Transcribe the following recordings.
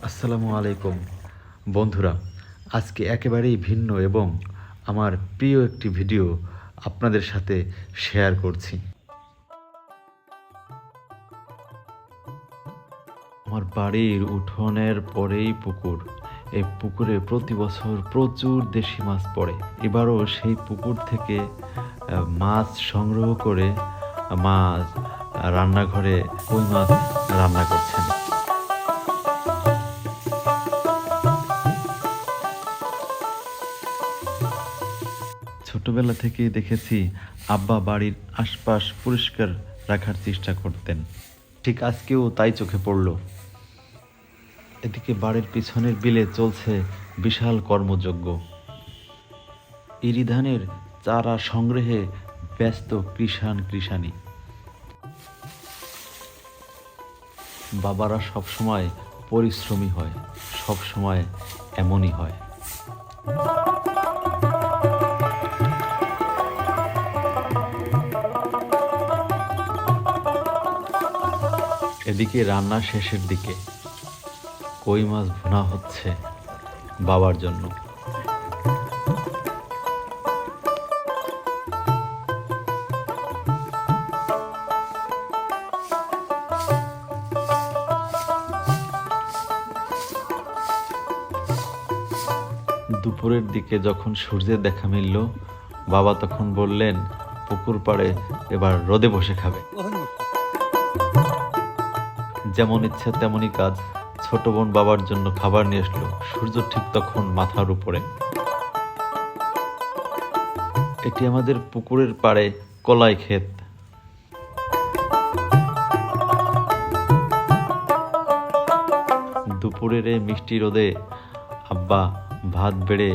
আসসালামু আলাইকুম বন্ধুরা, আজকে একেবারেই ভিন্ন এবং আমার প্রিয় একটি ভিডিও আপনাদের সাথে শেয়ার করছি। আমার বাড়ির উঠোনের পরেই পুকুর। এই পুকুরে প্রতি বছর প্রচুর দেশি মাছ পড়ে। এবারও সেই পুকুর থেকে মাছ সংগ্রহ করে মাছ রান্নাঘরে কই মাছ রান্না করছেন। ছোটবেলা থেকেই দেখেছি আব্বা বাড়ির আশপাশ পরিষ্কার রাখার চেষ্টা করতেন, ঠিক আজকেও তাই চোখে পড়ল। এদিকে বাড়ির পিছনের বিলে চলছে বিশাল কর্মযজ্ঞ। ইরি ধানের চারা সংগ্রহে ব্যস্ত কৃষাণী। বাবারা সবসময় পরিশ্রমী হয়, সবসময় এমনই হয়। এদিকে রান্না শেষের দিকে কই মাছ ভুনা হচ্ছে বাবার জন্য। দুপুরের দিকে যখন সূর্যের দেখা মিলল, বাবা তখন বললেন পুকুর পাড়ে এবার রোদে বসে খাবে। যেমন ইচ্ছা তেমনই কাজ। ছোট বোন বাবার জন্য খাবার নিয়ে আসলো। সূর্য ঠিক তখন মাথার উপরে। এটি আমাদের পুকুরের পাড়ে কলাই ক্ষেত। দুপুরের এই মিষ্টি রোদে আব্বা ভাত বেড়ে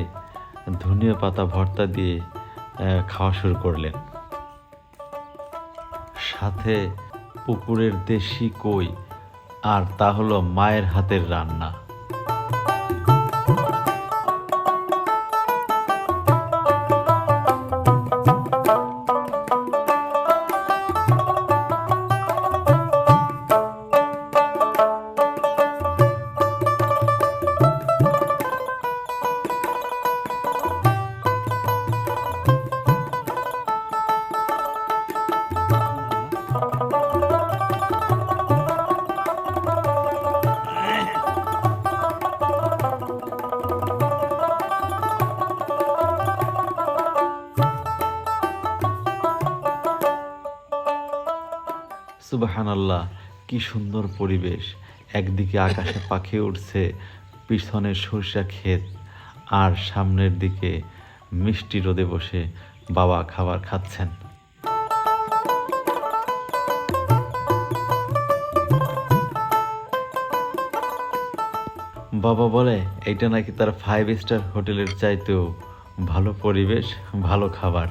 ধনিয়া পাতা ভর্তা দিয়ে খাওয়া শুরু করলেন। সাথে পুকুরের দেশি কই, আর তা হলো মায়ের হাতের রান্না। সুবহানাল্লাহ, কি সুন্দর পরিবেশ। একদিকে আকাশে পাখি উঠছে, পিছনে সরিষা ক্ষেত, আর সামনের দিকে মিষ্টি রোদে বসে বাবা খাবার খাচ্ছেন। বাবা বলে এইটা নাকি তার 5 স্টার হোটেলের চাইতেও ভালো পরিবেশ, ভালো খাবার।